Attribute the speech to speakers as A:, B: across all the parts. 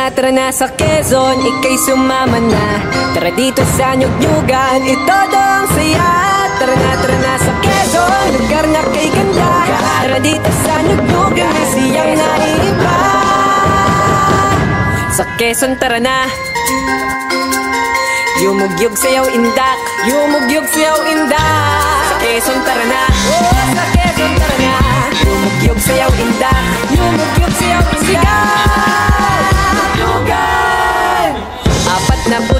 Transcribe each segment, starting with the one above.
A: Tara na sa Quezon, ika'y sumama na. Tara dito sa Nyug-Nyugan, ito ang saya. Tara na sa Quezon, lugar na kay ganda. Tara dito sa Nyug-Nyugan, siyang naiiba. Sa Quezon tara na. Yumugyog sayaw indak, yumugyog sayaw indak. Sa Quezon tara na. Sa Quezon tara na. Yumugyog sayaw indak, yumugyog sayaw indak.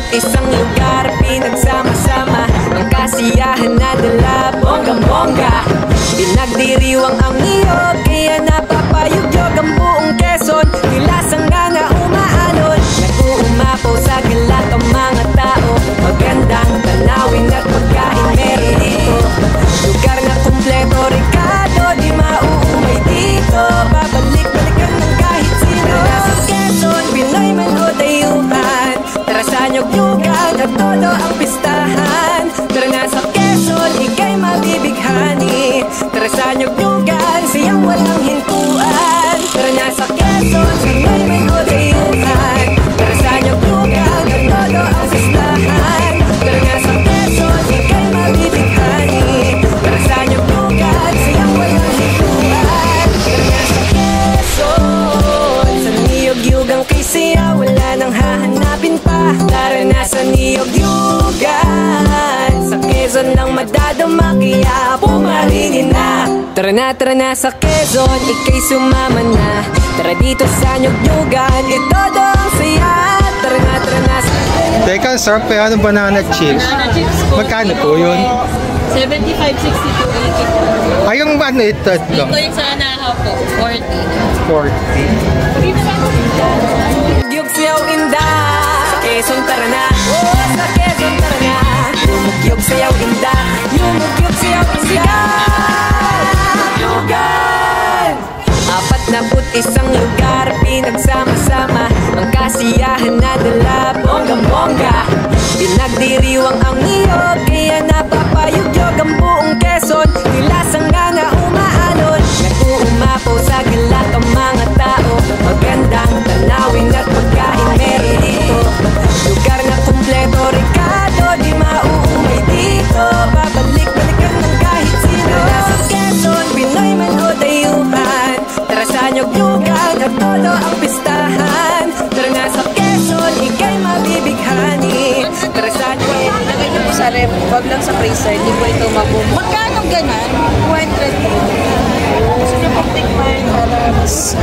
A: Isang lugar, pinagsama-sama ang kasiyahan na dala, bonggang-bongga. Pinagdiriwang ang niyog, kaya napapayugyog ang buong Quezon. Nilasang nga umaalon, nag-uumapaw sa galat ang mga tao. Magandang tanawin at pagkain meron dito. Lugar na kumpleto, Ricardo, di mauumay dito. Babalik-balikan ng kahit sino. Nasa Quezon, Pinoy man o dayuhan. Tara sa Nyug-Nyugan at todo ang pistahan. Tara na sa Quezon, ika'y mabibighani. Tara sa Nyug-Nyugan, siyang walang hintuan. Tara na sa Quezon, Pinoy man o dayuhan. Tara sa Nyug-Nyugan at todo ang pistahan. Tara na sa Quezon, ika'y mabibighani. Tara sa Nyug-Nyugan, siyang walang hintuan. Tara na sa Quezon, sa Nyug-Nyugan kay siya wala nang hahanapin pa. Tara na sa Nyug-Nyugan, sa Quezon lang madadama kaya pumaringin na. Tara na sa Quezon, ika'y sumama na. Tara dito sa Nyug-Nyugan, ito ang saya. Tara na sa
B: Teka, sarap kaya ng banana chips.
C: Banana chips po.
B: Magkano po yun?
C: 75, 62, 80.
B: Ay, yung ano ito?
C: Dito yung sa anahaw po, 40.
B: 40.
A: Yumugyog sayaw indak. Sa Quezon tara na. Sa Quezon tara na. Yumugyog sayaw indak. Yumugyog sayaw indak. Nyug-Nyugan, 41 lugar, pinagsama-sama ang kasiyahan na dala, bonggang-bongga. Pinagdiriwang ang niyog, kaya napapayugyog ang buong Quezon. Nilasang nga umaalon, nag-uumapaw sa galat ang mga tao. Magandang tanawin at pagkain meron dito. Lugar na kumpleto, Ricardo, di mauumay dito. Babalik-balikan ng kahit sino. Tara sa Quezon, Pinoy man o dayuhan. Tara sa Nyug-Nyugan at todo ang pistahan. Tara nga sa Quezon, ika'y mabibighani. Tara sa Nyug-Nyugan.
D: Lagay niyo po sa ref, wag lang sa freezer, hindi po ito mabumo. Magkano ganun? 200 po. Gusto niyo pong tikman para mas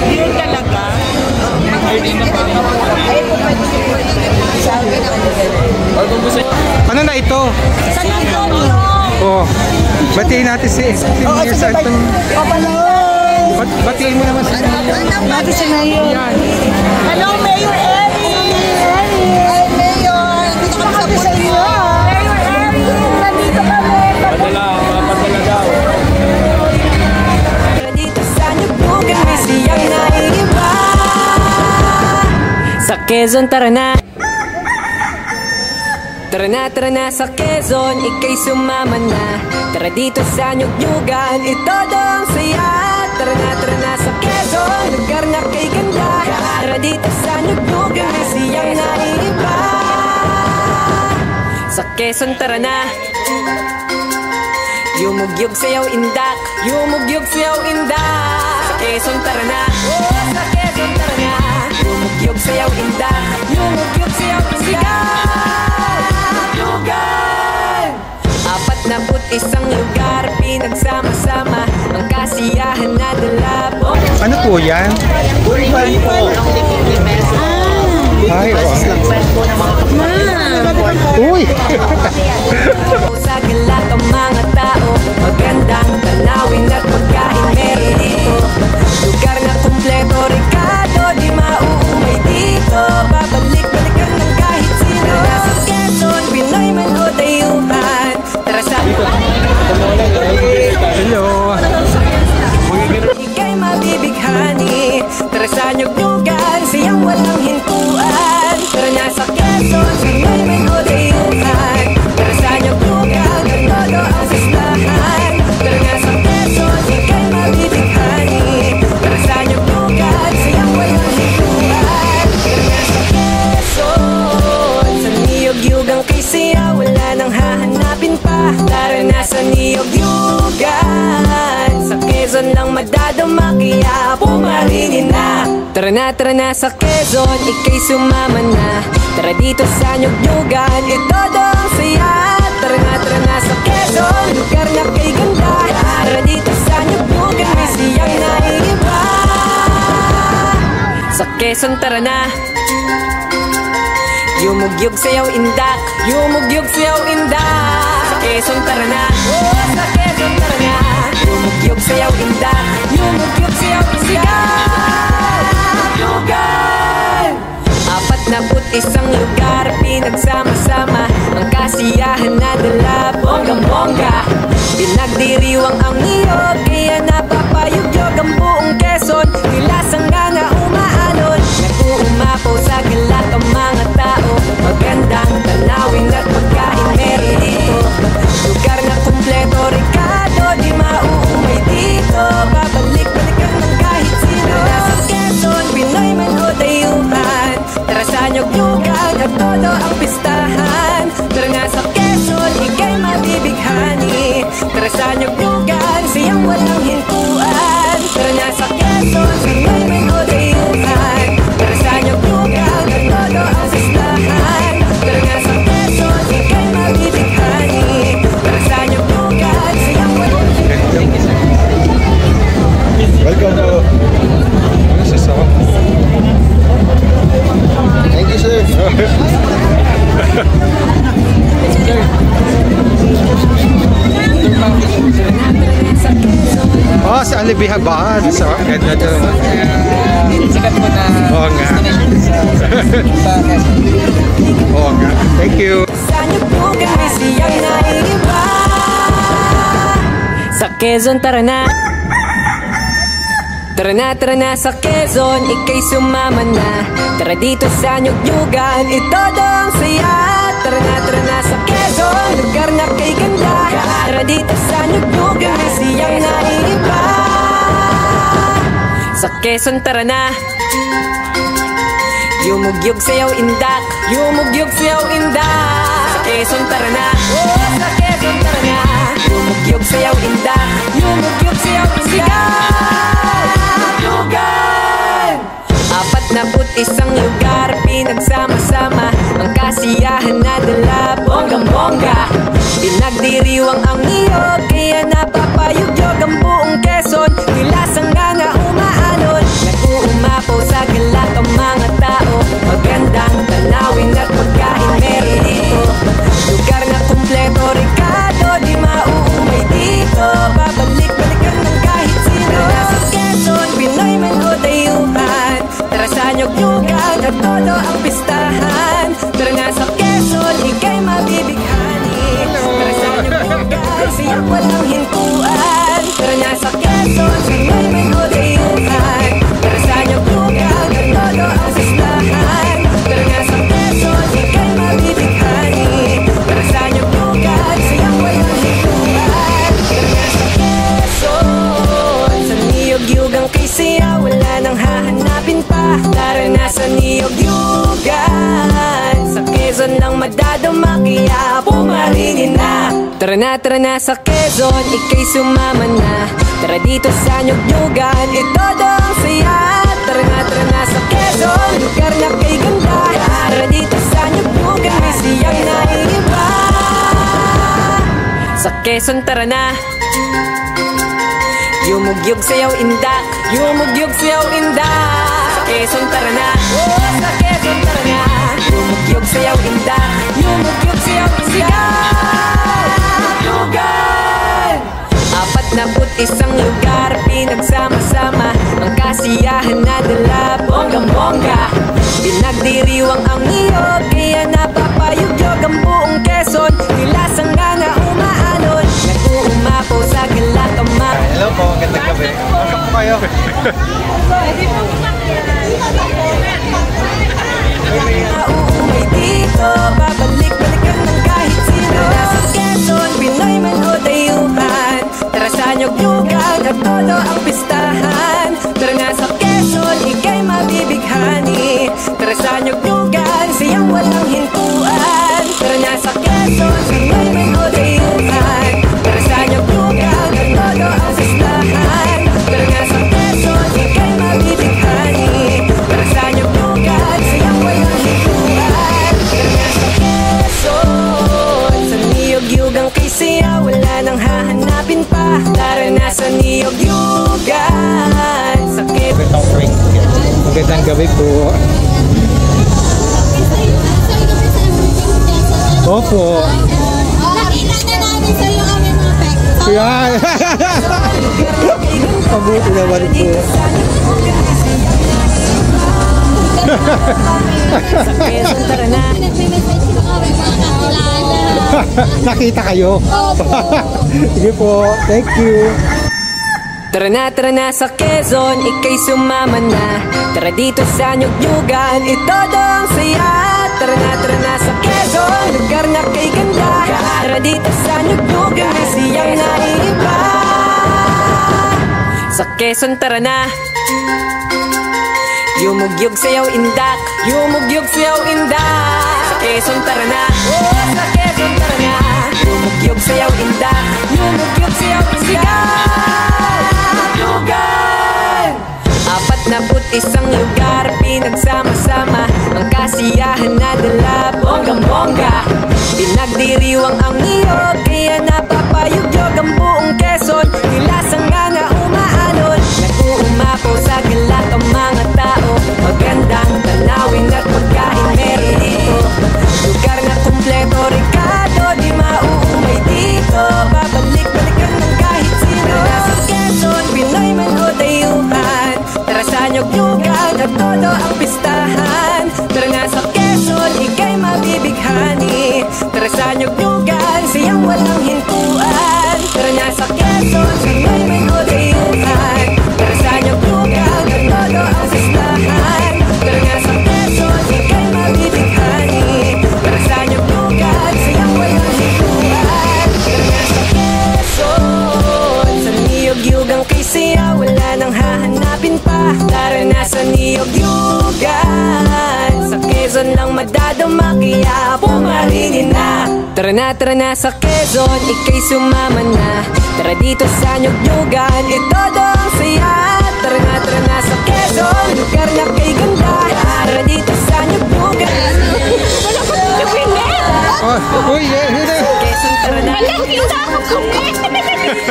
D: yun talaga. Ay po pwede sa akin
B: Ano na ito?
D: San Antonio.
B: Oh, batiin natin si Mayor Santon. Batiin mo naman si
D: Natin si Mayor. Hello, Mayor Eri! Mayor! Dito kami sa inyo. Mayor Eri! Nandito kami.
B: Padala daw.
A: dito sa Nyug-Nyugan, siyang naiiba. Sa Quezon tara na. Tara na sa Quezon, ika'y sumama na. Tara dito sa Nyug-Nyugan, ito ang saya. Tara na sa Quezon, lugar na kay ganda. Tara dito sa Nyug-Nyugan, siyang naiiba. Sa Quezon tara na. Yumugyog sayaw indak, yumugyog sayaw indak. Sa Quezon tara na. Sa Quezon tara na. Yumugyog sayaw indak, yumugyog sayaw indak. Nyug-Nyugan, 41 lugar, pinagsama-sama ang kasiyahan na dala.
B: Ano po yan? Ay, uy!
A: Sa galat ang mga tao, magandang tanawin at pagkain meron dito. sa nyugnyugan, siyang walang hintuan. Tara na sa Quezon, sanay may odayuhan. Tara sa nyugnyugan, at todo ang sislahan. Tara na sa Quezon, ika'y mabibighani. Tara sa nyugnyugan, siyang walang hintuan. Tara na sa Quezon, sa niyog-yugang kay siya, wala nang hahanapin pa. Tara na sa niyog-yugan, sa Quezon lang madadama, kaya pumaringin na. Tara na sa Quezon, ika'y sumama na. Tara dito sa nyug-nyugan, itodo ang saya. Tara na sa Quezon, lugar na kay ganda. Tara dito sa nyug-nyugan, may siyang naiiba. Sa Quezon tara na, yumugyug sayaw indak, yumugyug sayaw indak. Sa Quezon tara na, sa Quezon tara na, yumugyug sayaw indak, yumugyug sayaw indak. Lugar 41 lugar, pinagsama-sama ang kasiyahan na dala, bonggang-bongga. Pinagdiriwang ang niyog, kaya napapayugyog ang buong Quezon. Tila sanganga umaalon, nag-uumapaw sa galak ang mga tao. Magandang tanawin at pagkain meron dito. Lugar na kumpleto, Ricardo, di mauumay dito. Babalik-balikan ng kahit sino. Tara sa Quezon, Pinoy man o dayuhan. Tara sa nyug-nyugan at todo ang pistahan. Tara nga sa Quezon, ika'y mabibighani. Tara sa nyug-nyugan, siyang walang hintuan. Tara nga sa Quezon, Pinoy man o dayuhan. Tara sa nyug-nyugan at todo ang pistahan. Tara nga sa Quezon, ika'y mabibighani. Tara sa nyug-nyugan, siyang walang hintuan.
B: Welcome po. Ano sa sarap?
E: Thank you, sir.
B: Oh, sa Alibihabahan. Sarap. Ganda to.
E: Sikat po na
B: Oo nga. Oo nga. Thank you.
A: Sa nyug-nyugan, may siyang naiiba. Sa Quezon tara na, tara na sa Quezon, ika'y sumama na. Tara dito sa nyug-nyugan, itodo ang saya. Tara na sa Quezon, lugar na kay ganda. Tara dito sa nyug-nyugan, may siyang naiiba. Sa Quezon tara na, yumugyug sayaw indak, yumugyug sayaw indak. Sa Quezon tara na, sa Quezon tara na, yumugyug sayaw indak, yumugyug sayaw indak. Lugar 41 lugar, pinagsama-sama ang kasiyahan na dala, bonggang-bongga. Pinagdiriwang ang niyog, kaya napapayugyog ang buong Quezon. Tila sanganga umaalon, nag-uumapaw sa galak ang mga tao. Magandang tanawin at pagkain meron dito. Lugar na kumpleto, Ricardo, di mauumay dito. Babalik-balikan ng kahit sino. Tara sa Quezon, Pinoy man o dayuhan. Tara sa nyug-nyugan at todo ang pistahan. Tara nga sa Quezon, ika'y mabibighani. Tara sa nyug-nyugan, siyang walang hintuan. Tara nga sa Quezon, Pinoy man o dayuhan. Tara sa nyug-nyugan at todo ang sislahan. Tara nga sa Quezon, ika'y mabibighani. Tara sa nyug-nyugan, siyang walang hintuan. Tara nga sa Quezon, sa niyog-yugang kay siya, wala nang hahanapin pa. Tara na sa niyog-yugan, sa Quezon lang madadama, kaya pumaringin na. Tara na sa Quezon, ika'y sumama na. Tara dito sa nyug-nyugan, itodo ang saya. Tara na sa Quezon, lugar na kay ganda. Tara dito sa nyug-nyugan, may siyang naiiba. Sa Quezon tara na, yumugyug sayaw indak, yumugyug sayaw indak. Sa Quezon tara na, sa Quezon tara na, yumugyug sayaw indak, yumugyug sayaw indak. Lugar 41 lugar, pinagsama-sama ang kasiyahan na dala, bonggang-bongga. Pinagdiriwang ang niyog, kaya napapayugyog ang buong Quezon. Tila sanganga umaalon, nag-uumapaw sa galak ang mga.
E: Hello po, magandang gabi
B: gabi. Welcome po kayo.
A: Nauumay dito, babalik-balikan ng kahit sino. Nasa Quezon, Pinoy man o dayuhan, tara sa nyog-nyugan at todo ang pistahan. Tara na sa Quezon, ika'y mabibighani, tara sa nyog-nyugan, siyang walang hintuan. Tara na sa Quezon, Pinoy man o dayuhan, tara sa nyog-nyugan at todo ang pistahan. Tara na sa Quezon, ika'y mabibighani, tara sa nyog-nyugan, siyang walang hintuan. Tara na sa Quezon, sa niyog-yugang kay siya, wala nang hahanapin pa. Tara na sa niyog-yugan, sa Quezon.
B: Magandang gabi po. Opo.
D: Nakita na namin sa'yo kami mga pek.
B: Yan. Mabuti naman po.
A: Sa Quezon, tara na.
D: Nagme-message ko kami mga kakilala.
B: Nakita kayo?
D: Opo.
B: Sige po. Thank you.
A: Tara na sa Quezon, ika'y sumama na. Tara dito sa nyug-nyugan, ito dong saya. Tara na sa Quezon, lugar na kay ganda. Tara dito sa nyug-nyugan, may siyang naiiba. Sa Quezon, tara na. Yumugyug sayaw indak, yumugyug sayaw indak. Sa Quezon, tara na. Sa Quezon, tara na. Yumugyug sayaw indak, yumugyug sayaw indak. Isang lugar, pinagsama-sama ang kasiyahan na dala, bonggang-bongga. Pinagdiriwang ang niyog, kaya napapayugyog ang buong Quezon. Nilasang nga na umaalon, nag-uumapaw sa galak ang mga tao. Magandang tanawin at pagkain meron dito. Lugar na kumpleto, Ricardo, di mauumay dito. Babalik-balikan ng kahit sino. Nasa Quezon, Pinoy man o dayuhan, tara sa nyog-nyugan at todo ang pistahan. Tara nga sa Quezon, ika'y mabibighani, tara sa nyog-nyugan, siyang walang hintuan. Tara nga sa Quezon, Pinoy man o dayuhan, tara sa nyog-nyugan at todo ang pistahan. Tara nga sa Quezon, ika'y mabibighani, tara sa nyog-nyugan, siyang walang hintuan. Tara nga sa Quezon, sa niyog-yugang kay siya, wala nang hahanapin pa. Tara na sa niyog-yugan, sa Quezon lang madadama, kaya pumaringin na. Tara na sa Quezon, ika'y sumama na. Tara dito sa nyog-nyugan, ito dong saya. Tara na sa Quezon, lugar na kay ganda. Tara dito sa nyog-nyugan. Wala pa dito pinet!
B: Uy,
A: Quezon, tara na.
D: Hindi na ako kumpit.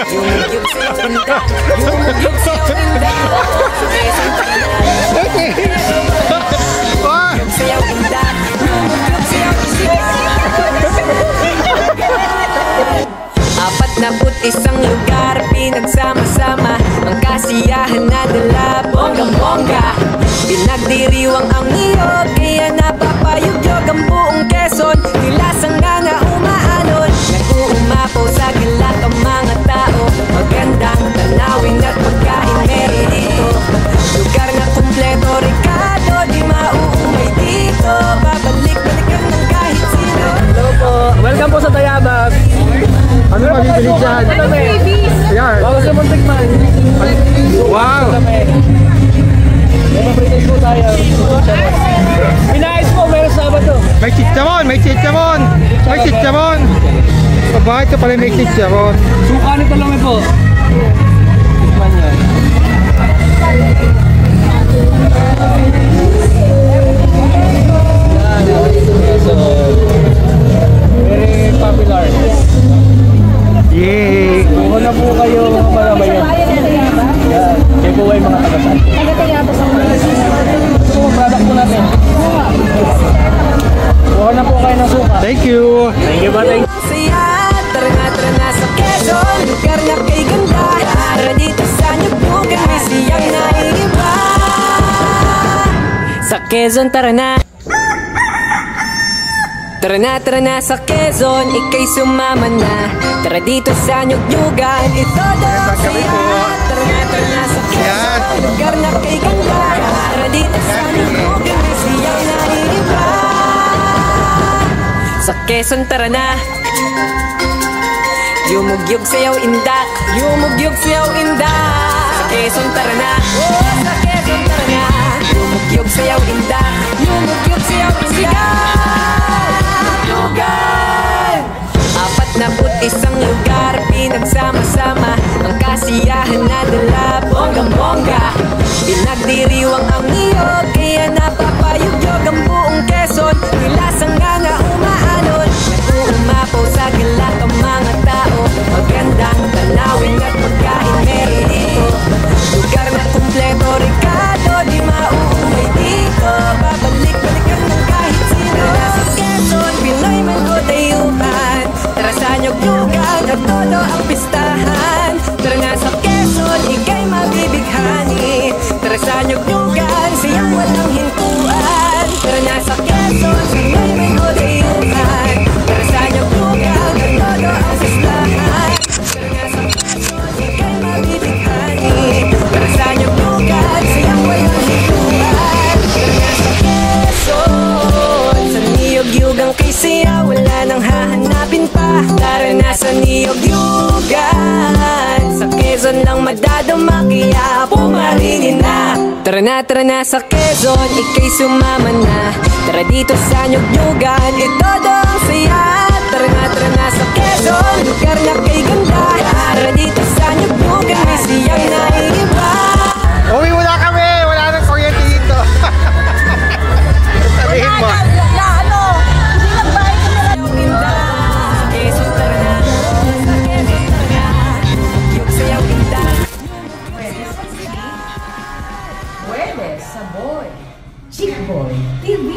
A: Yumugyug sa'yo ganda, yumugyug sa'yo ganda. Sa Quezon, tara na.
B: okay.
A: Yumugyug sa'yo ganda, yumugyug sa'yo ganda. 41 lugar, pinagsama-sama ang kasiyahan na dala, bonggang-bongga. Pinagdiriwang ang niyog, kaya napapayugyog ang buong Quezon. Nilasang nga na umaalon, nag-uumapaw sa galak ang mga tao. Magandang tanawin at pagkain meron dito. Lugar na kumpleto, Ricardo, di mauumay dito. Babalik-balikan ng kahit sino.
E: Hello po. Welcome po sa Tayabas.
B: Ano mabibili dyan? Yan.
E: Bago sa Muntikman.
B: Wow.
E: May papritis po tayo. Pinais po, meron Sabado.
B: May chicharon, may chicharon. May chicharon. Bakit ka pala may chicharon?
E: Suka nito lang po. Tikman yan. Very popular.
B: Yay!
E: Buko na po kayo mga malabayan. Yan. Kayo po ay mga tagasan. Ito po, product po natin. Buko na po kayo ng suka.
B: Thank you!
E: Thank you ba? Thank you.
A: Saya, tara na sa Quezon, lugar na kay ganda. Tara dito sa nyug-nyugan, may siyang naiiba. Sa Quezon, tara na. Tara na sa Quezon, ika'y sumama na. Tara dito sa nyug-nyugan, ito daw siya. Tara Sa Quezon tara na. Yumugyog sayaw indak, yumugyog sayaw indak. Sa Quezon tara na, sa Quezon tara na. Yumugyog sayaw indak, yumugyog sayaw indak. Lugar! 41 lugar, pinagsama-sama ang kasiyahan na dala, bonggang-bongga. Pinagdiriwang ang niyog, kaya napapayugyog ang buong Quezon. Nilasang nga na umaalon, nag-uumapaw sa galak ang mga tao. Magandang tanawin at pagkain meron dito. Lugar na kumpleto, Ricardo, di mauumay dito. Babalik-balikan ng kahit sino. Nasa Quezon, Pinoy man o dayuhan. Tara sa nyog-nyugan at todo ang pistahan. Tara nga sa Quezon, ika'y mabibighani. Tara sa nyog-nyugan, siyang walang hintuan. Tara nga sa Quezon, Pinoy man o dayuhan. Tara sa nyog-nyugan at todo ang pistahan. Tara nga sa Quezon, ika'y mabibighani. Tara sa nyog-nyugan, siyang walang hintuan. Tara nga sa Quezon, sa niyog-yugang kay siya wala nang hahanapin pa. Tara na sa niyog-yugan, sa Quezon lang madadama kaya pumaringin na. Tara na sa Quezon, ika'y sumama na. Tara dito sa nyog-nyugan, itodo ang saya. Tara na sa Quezon, lugar na kay ganda. Tara dito sa nyog-nyugan, siyang naiiba.
B: Uwi muna kami, wala nang kuryente dito. Sabihin mo.
D: Na ano, hindi nagbayad ka nila.
A: Sa Quezon tara na, sa Quezon tara na. Yung sayaw ganda.
F: Hueles, Saboy, Chick Boy TV.